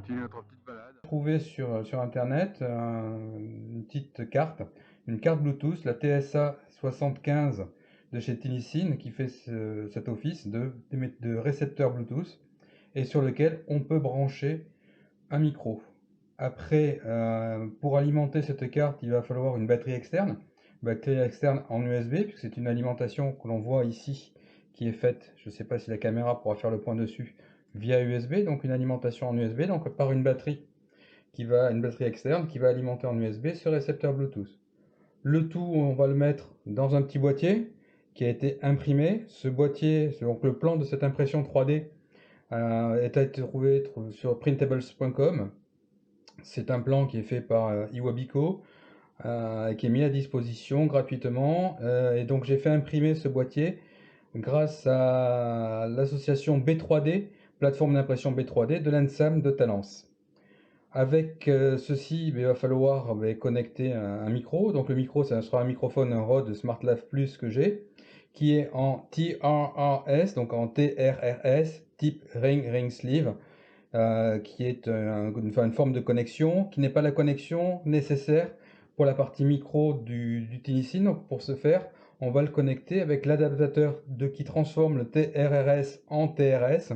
continue notre petite balade. Trouvé sur internet une petite carte, une carte Bluetooth, la TSA 75 de chez Tinicine, qui fait cet office de récepteur Bluetooth et sur lequel on peut brancher un micro. Après, pour alimenter cette carte, il va falloir une batterie externe en USB, puisque c'est une alimentation que l'on voit ici, qui est faite, je ne sais pas si la caméra pourra faire le point dessus, via USB, donc une alimentation en USB, donc par une batterie externe qui va alimenter en USB ce récepteur Bluetooth. Le tout, on va le mettre dans un petit boîtier qui a été imprimé. Ce boîtier, donc le plan de cette impression 3D est à trouvé sur printables.com. C'est un plan qui est fait par Iwabico, qui est mis à disposition gratuitement. Et donc j'ai fait imprimer ce boîtier grâce à l'association B3D, plateforme d'impression B3D de l'ENSAM de Talence. Avec ceci, il va falloir connecter un micro. Donc le micro, ça sera un microphone, un Rode SmartLav Plus que j'ai, qui est en TRRS, donc en TRRS, type ring sleeve, qui est une forme de connexion, qui n'est pas la connexion nécessaire pour la partie micro du Tinicine. Donc pour ce faire, on va le connecter avec l'adaptateur qui transforme le TRRS en TRS,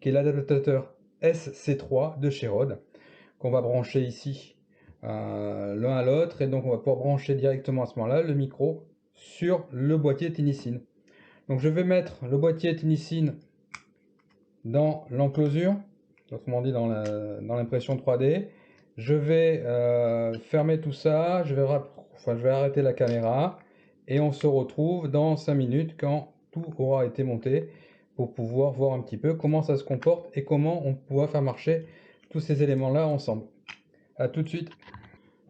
qui est l'adaptateur SC3 de chez Rode, qu'on va brancher ici l'un à l'autre, et donc on va pouvoir brancher directement à ce moment-là le micro sur le boîtier Tinicine. Donc je vais mettre le boîtier Tinicine dans l'enclosure, autrement dit dans l'impression 3D. Je vais fermer tout ça, je vais arrêter la caméra, et on se retrouve dans 5 minutes quand tout aura été monté, pour pouvoir voir un petit peu comment ça se comporte et comment on pourra faire marcher tous ces éléments-là ensemble. A tout de suite.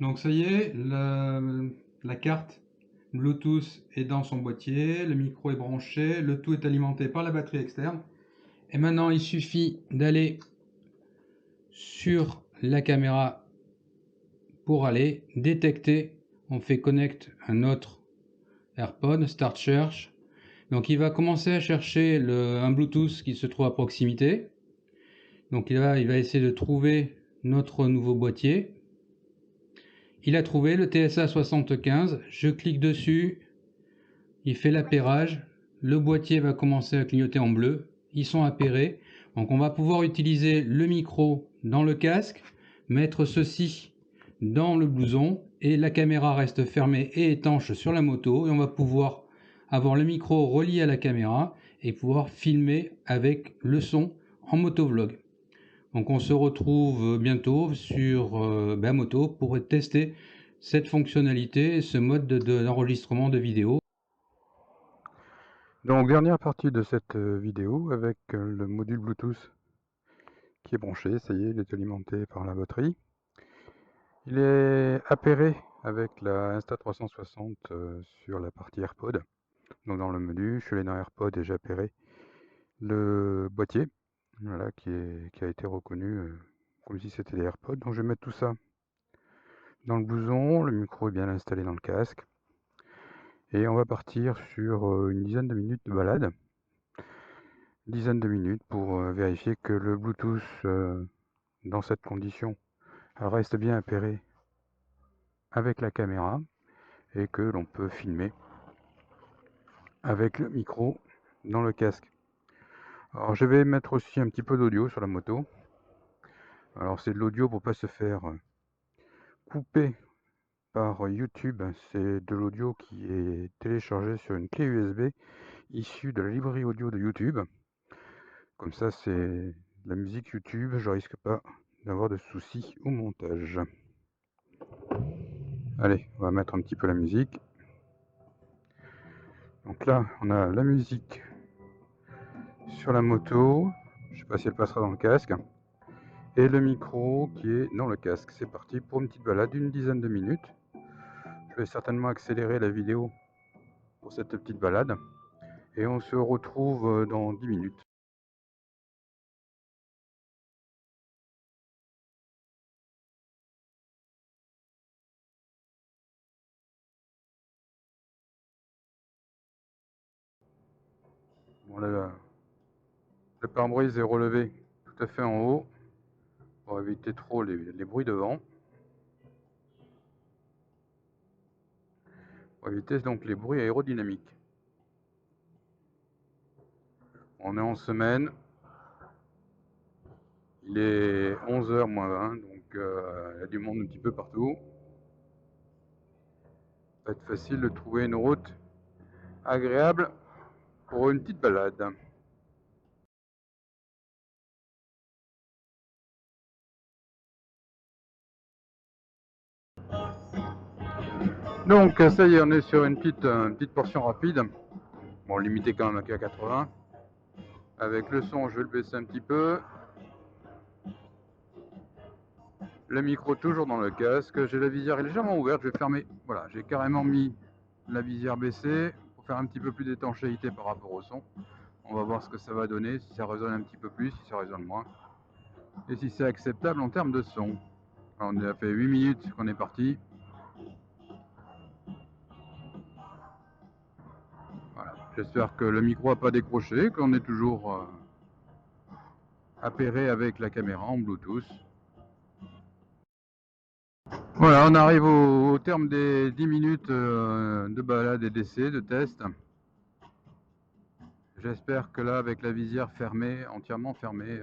Donc ça y est, la carte Bluetooth est dans son boîtier, le micro est branché, le tout est alimenté par la batterie externe. Et maintenant il suffit d'aller sur la caméra pour aller détecter. On fait connect un autre AirPod, Start Search. Donc il va commencer à chercher un Bluetooth qui se trouve à proximité. Donc il va essayer de trouver notre nouveau boîtier. Il a trouvé le TSA 75, je clique dessus, il fait l'appairage, le boîtier va commencer à clignoter en bleu, ils sont appairés, donc on va pouvoir utiliser le micro dans le casque, mettre ceci dans le blouson, et la caméra reste fermée et étanche sur la moto, et on va pouvoir avoir le micro relié à la caméra et pouvoir filmer avec le son en motovlog. Donc on se retrouve bientôt sur moto pour tester cette fonctionnalité, ce mode d'enregistrement de vidéo. Donc dernière partie de cette vidéo avec le module Bluetooth qui est branché, ça y est, il est alimenté par la batterie. Il est appairé avec la Insta360 sur la partie AirPod. Donc dans le menu, je suis allé dans AirPod et j'ai appairé le boîtier, voilà, qui a été reconnu comme si c'était des AirPods. Donc je vais mettre tout ça dans le blouson, le micro est bien installé dans le casque. Et on va partir sur une dizaine de minutes de balade. Dizaine de minutes pour vérifier que le Bluetooth dans cette condition reste bien appairé avec la caméra et que l'on peut filmer avec le micro dans le casque. Alors je vais mettre aussi un petit peu d'audio sur la moto. Alors c'est de l'audio pour pas se faire couper par YouTube. C'est de l'audio qui est téléchargé sur une clé USB issue de la librairie audio de YouTube. Comme ça c'est la musique YouTube, je risque pas d'avoir de soucis au montage. Allez, on va mettre un petit peu la musique. Donc là, on a la musique sur la moto. Je sais pas si elle passera dans le casque. Et le micro qui est dans le casque. C'est parti pour une petite balade d'une dizaine de minutes. Je vais certainement accélérer la vidéo pour cette petite balade. Et on se retrouve dans 10 minutes. Bon, là, le pare-brise est relevé tout à fait en haut. pour éviter trop les bruits de vent. Pour éviter donc les bruits aérodynamiques. On est en semaine, il est 11h moins 20, donc il y a du monde un petit peu partout. Ça va être facile de trouver une route agréable pour une petite balade. Donc ça y est, on est sur une petite portion rapide. Bon, limité quand même à 80. Avec le son, je vais le baisser un petit peu. Le micro toujours dans le casque. J'ai la visière légèrement ouverte, je vais fermer. Voilà, j'ai carrément mis la visière baissée pour faire un petit peu plus d'étanchéité par rapport au son. On va voir ce que ça va donner, si ça résonne un petit peu plus, si ça résonne moins. Et si c'est acceptable en termes de son. Alors, on a fait 8 minutes qu'on est parti. Voilà. J'espère que le micro n'a pas décroché, qu'on est toujours appairé avec la caméra en Bluetooth. Voilà, on arrive au terme des 10 minutes de balade et d'essai, de test. J'espère que là, avec la visière fermée, entièrement fermée,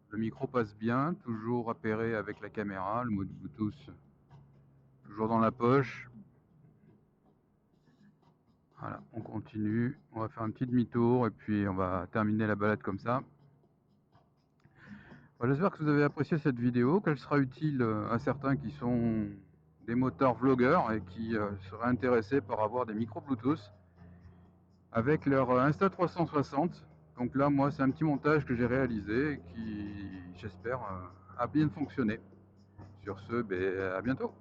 le micro passe bien, toujours appairé avec la caméra, le mode Bluetooth toujours dans la poche. Voilà, on continue, on va faire un petit demi-tour et puis on va terminer la balade comme ça. Voilà, j'espère que vous avez apprécié cette vidéo, qu'elle sera utile à certains qui sont des motards vlogueurs et qui seraient intéressés par avoir des micros Bluetooth avec leur Insta360. Donc là, moi, c'est un petit montage que j'ai réalisé et qui, j'espère, a bien fonctionné. Sur ce, ben, à bientôt.